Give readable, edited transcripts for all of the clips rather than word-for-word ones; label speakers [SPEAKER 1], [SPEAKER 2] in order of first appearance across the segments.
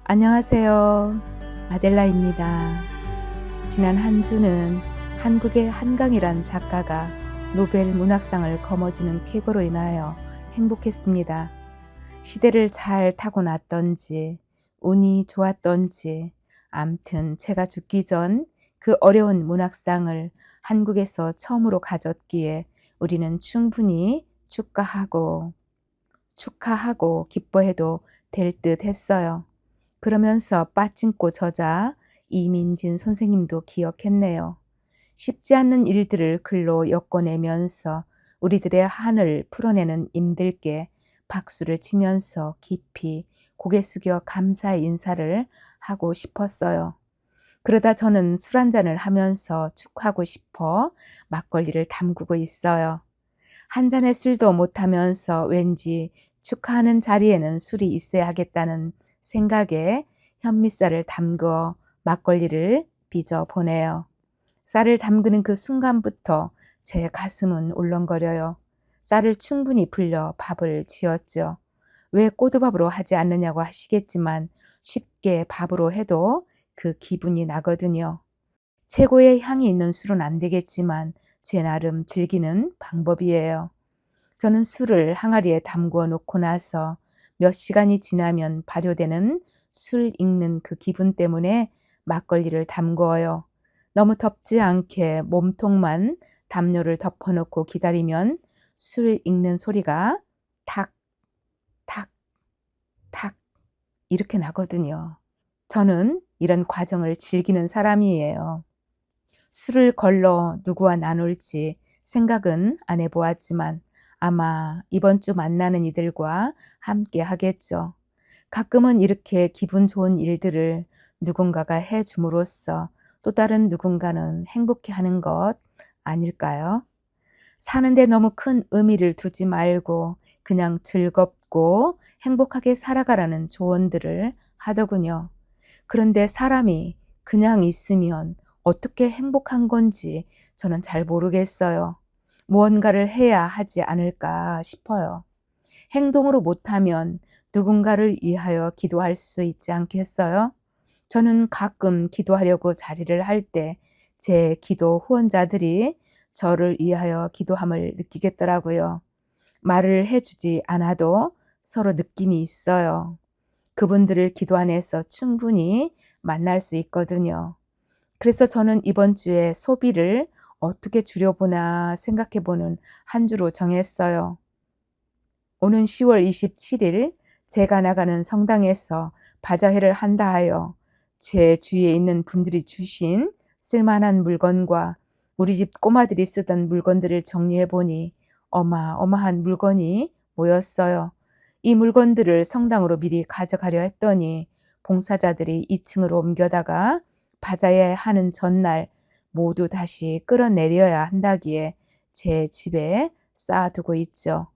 [SPEAKER 1] 안녕하세요. 아델라입니다. 지난 한 주는 한국의 한강이란 작가가 노벨 문학상을 거머쥐는 쾌거로 인하여 행복했습니다. 시대를 잘 타고났던지 운이 좋았던지 암튼 제가 죽기 전 그 어려운 문학상을 한국에서 처음으로 가졌기에 우리는 충분히 축하하고 기뻐해도 될 듯 했어요. 그러면서 빠찡코 저자 이민진 선생님도 기억했네요. 쉽지 않는 일들을 글로 엮어내면서 우리들의 한을 풀어내는 임들께 박수를 치면서 깊이 고개 숙여 감사의 인사를 하고 싶었어요. 그러다 저는 술 한잔을 하면서 축하하고 싶어 막걸리를 담그고 있어요. 한 잔의 술도 못하면서 왠지 축하하는 자리에는 술이 있어야 하겠다는 생각에 현미쌀을 담그어 막걸리를 빚어 보내요. 쌀을 담그는 그 순간부터 제 가슴은 울렁거려요. 쌀을 충분히 불려 밥을 지었죠. 왜 꼬두밥으로 하지 않느냐고 하시겠지만 쉽게 밥으로 해도 그 기분이 나거든요. 최고의 향이 있는 술은 안 되겠지만 제 나름 즐기는 방법이에요. 저는 술을 항아리에 담그어 놓고 나서 몇 시간이 지나면 발효되는 술 익는 그 기분 때문에 막걸리를 담그어요. 너무 덥지 않게 몸통만 담요를 덮어놓고 기다리면 술 익는 소리가 탁, 탁, 탁 이렇게 나거든요. 저는 이런 과정을 즐기는 사람이에요. 술을 걸러 누구와 나눌지 생각은 안 해보았지만 아마 이번 주 만나는 이들과 함께 하겠죠. 가끔은 이렇게 기분 좋은 일들을 누군가가 해 줌으로써 또 다른 누군가는 행복해 하는 것 아닐까요? 사는데 너무 큰 의미를 두지 말고 그냥 즐겁고 행복하게 살아가라는 조언들을 하더군요. 그런데 사람이 그냥 있으면 어떻게 행복한 건지 저는 잘 모르겠어요. 무언가를 해야 하지 않을까 싶어요. 행동으로 못하면 누군가를 위하여 기도할 수 있지 않겠어요? 저는 가끔 기도하려고 자리를 할 때 제 기도 후원자들이 저를 위하여 기도함을 느끼겠더라고요. 말을 해주지 않아도 서로 느낌이 있어요. 그분들을 기도 안에서 충분히 만날 수 있거든요. 그래서 저는 이번 주에 소비를 어떻게 줄여보나 생각해보는 한 주로 정했어요. 오는 10월 27일 제가 나가는 성당에서 바자회를 한다 하여 제 주위에 있는 분들이 주신 쓸만한 물건과 우리 집 꼬마들이 쓰던 물건들을 정리해 보니 어마어마한 물건이 모였어요. 이 물건들을 성당으로 미리 가져가려 했더니 봉사자들이 2층으로 옮겨다가 바자회 하는 전날 모두 다시 끌어내려야 한다기에 제 집에 쌓아두고 있죠.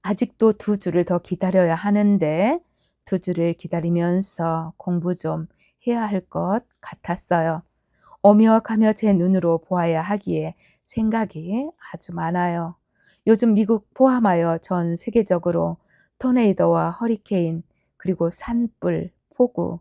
[SPEAKER 1] 아직도 2주를 더 기다려야 하는데 2주를 기다리면서 공부 좀 해야 할 것 같았어요. 오며 가며 제 눈으로 보아야 하기에 생각이 아주 많아요. 요즘 미국 포함하여 전 세계적으로 토네이도와 허리케인 그리고 산불, 폭우,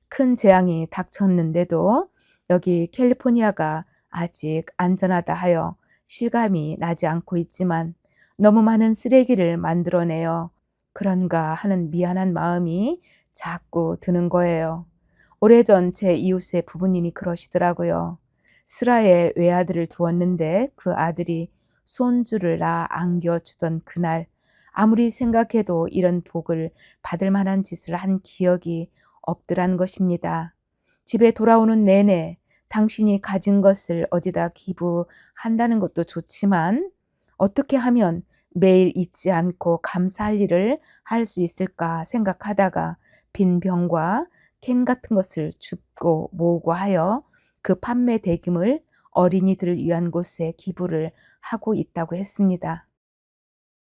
[SPEAKER 1] 큰 재앙이 닥쳤는데도 여기 캘리포니아가 아직 안전하다 하여 실감이 나지 않고 있지만 너무 많은 쓰레기를 만들어내어 그런가 하는 미안한 마음이 자꾸 드는 거예요. 오래전 제 이웃의 부부님이 그러시더라고요. 슬하에 외아들을 두었는데 그 아들이 손주를 안겨주던 그날 아무리 생각해도 이런 복을 받을 만한 짓을 한 기억이 없더란 것입니다. 집에 돌아오는 내내 당신이 가진 것을 어디다 기부한다는 것도 좋지만 어떻게 하면 매일 잊지 않고 감사할 일을 할 수 있을까 생각하다가 빈 병과 캔 같은 것을 줍고 모으고 하여 그 판매 대금을 어린이들을 위한 곳에 기부를 하고 있다고 했습니다.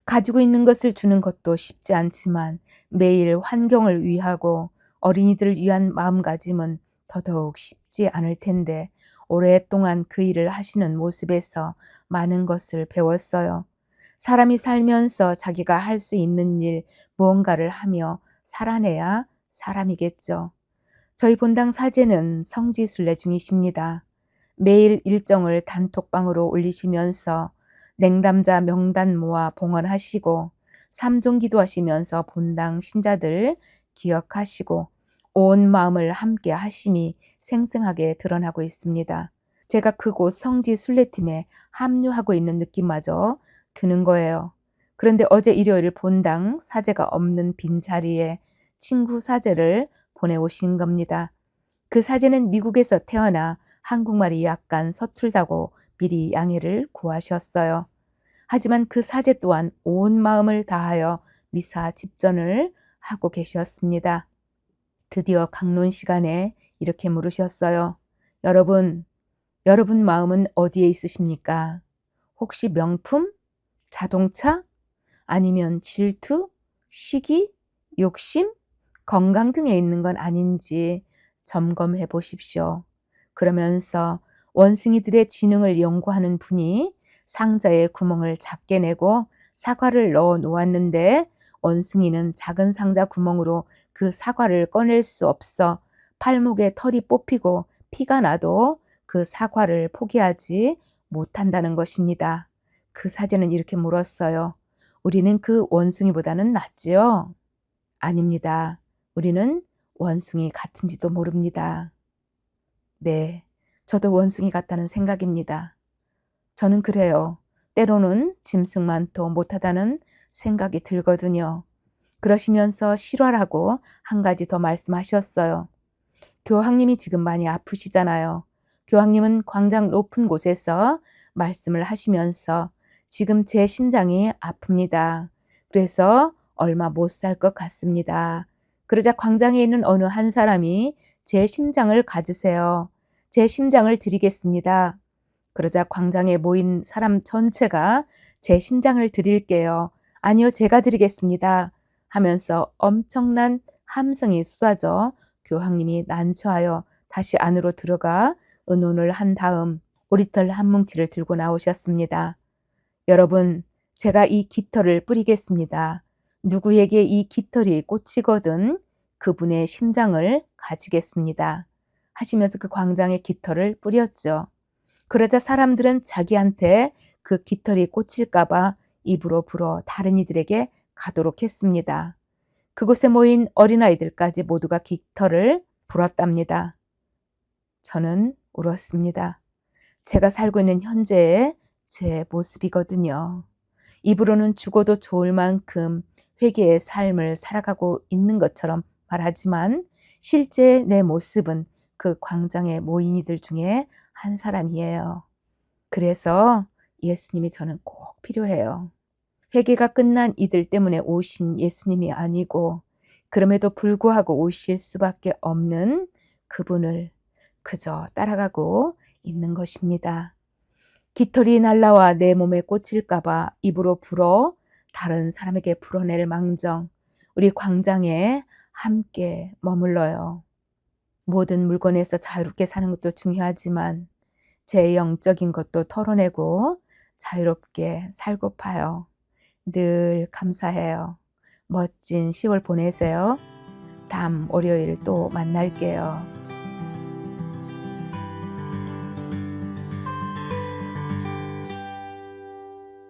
[SPEAKER 1] 가지고 있는 것을 주는 것도 쉽지 않지만 매일 환경을 위하고 어린이들을 위한 마음가짐은 더더욱 쉽지 않을 텐데 오랫동안 그 일을 하시는 모습에서 많은 것을 배웠어요. 사람이 살면서 자기가 할 수 있는 일 무언가를 하며 살아내야 사람이겠죠. 저희 본당 사제는 성지순례 중이십니다. 매일 일정을 단톡방으로 올리시면서 냉담자 명단 모아 봉헌하시고 삼종 기도하시면서 본당 신자들 기억하시고 온 마음을 함께 하심이 생생하게 드러나고 있습니다. 제가 그곳 성지 순례팀에 합류하고 있는 느낌마저 드는 거예요. 그런데 어제 일요일 본당 사제가 없는 빈자리에 친구 사제를 보내오신 겁니다. 그 사제는 미국에서 태어나 한국말이 약간 서툴다고 미리 양해를 구하셨어요. 하지만 그 사제 또한 온 마음을 다하여 미사 집전을 하고 계셨습니다. 드디어 강론 시간에 이렇게 물으셨어요. 여러분 마음은 어디에 있으십니까? 혹시 명품? 자동차? 아니면 질투? 시기? 욕심? 건강 등에 있는 건 아닌지 점검해 보십시오. 그러면서 원숭이들의 지능을 연구하는 분이 상자에 구멍을 작게 내고 사과를 넣어 놓았는데 원숭이는 작은 상자 구멍으로 그 사과를 꺼낼 수 없어 팔목에 털이 뽑히고 피가 나도 그 사과를 포기하지 못한다는 것입니다. 그 사제는 이렇게 물었어요. 우리는 그 원숭이보다는 낫지요? 아닙니다. 우리는 원숭이 같은지도 모릅니다. 네, 저도 원숭이 같다는 생각입니다. 저는 그래요. 때로는 짐승만도 못하다는 생각이 들거든요. 그러시면서 실화라고 한 가지 더 말씀하셨어요. 교황님이 지금 많이 아프시잖아요. 교황님은 광장 높은 곳에서 말씀을 하시면서 지금 제 심장이 아픕니다. 그래서 얼마 못 살 것 같습니다. 그러자 광장에 있는 어느 한 사람이 제 심장을 가지세요. 제 심장을 드리겠습니다. 그러자 광장에 모인 사람 전체가 제 심장을 드릴게요. 아니요, 제가 드리겠습니다. 하면서 엄청난 함성이 쏟아져 교황님이 난처하여 다시 안으로 들어가 의논을 한 다음 오리털 한 뭉치를 들고 나오셨습니다. 여러분, 제가 이 깃털을 뿌리겠습니다. 누구에게 이 깃털이 꽂히거든 그분의 심장을 가지겠습니다. 하시면서 그 광장에 깃털을 뿌렸죠. 그러자 사람들은 자기한테 그 깃털이 꽂힐까봐 입으로 불어 다른 이들에게 가도록 했습니다. 그곳에 모인 어린아이들까지 모두가 깃털을 불었답니다. 저는 울었습니다. 제가 살고 있는 현재의 제 모습이거든요. 입으로는 죽어도 좋을 만큼 회개의 삶을 살아가고 있는 것처럼 말하지만 실제 내 모습은 그 광장에 모인 이들 중에 한 사람이에요. 그래서 예수님이 저는 꼭 필요해요. 회개가 끝난 이들 때문에 오신 예수님이 아니고 그럼에도 불구하고 오실 수밖에 없는 그분을 그저 따라가고 있는 것입니다. 깃털이 날라와 내 몸에 꽂힐까봐 입으로 불어 다른 사람에게 불어낼 망정 우리 광장에 함께 머물러요. 모든 물건에서 자유롭게 사는 것도 중요하지만 제 영적인 것도 털어내고 자유롭게 살고파요. 늘 감사해요. 멋진 10월 보내세요. 다음 월요일 또 만날게요.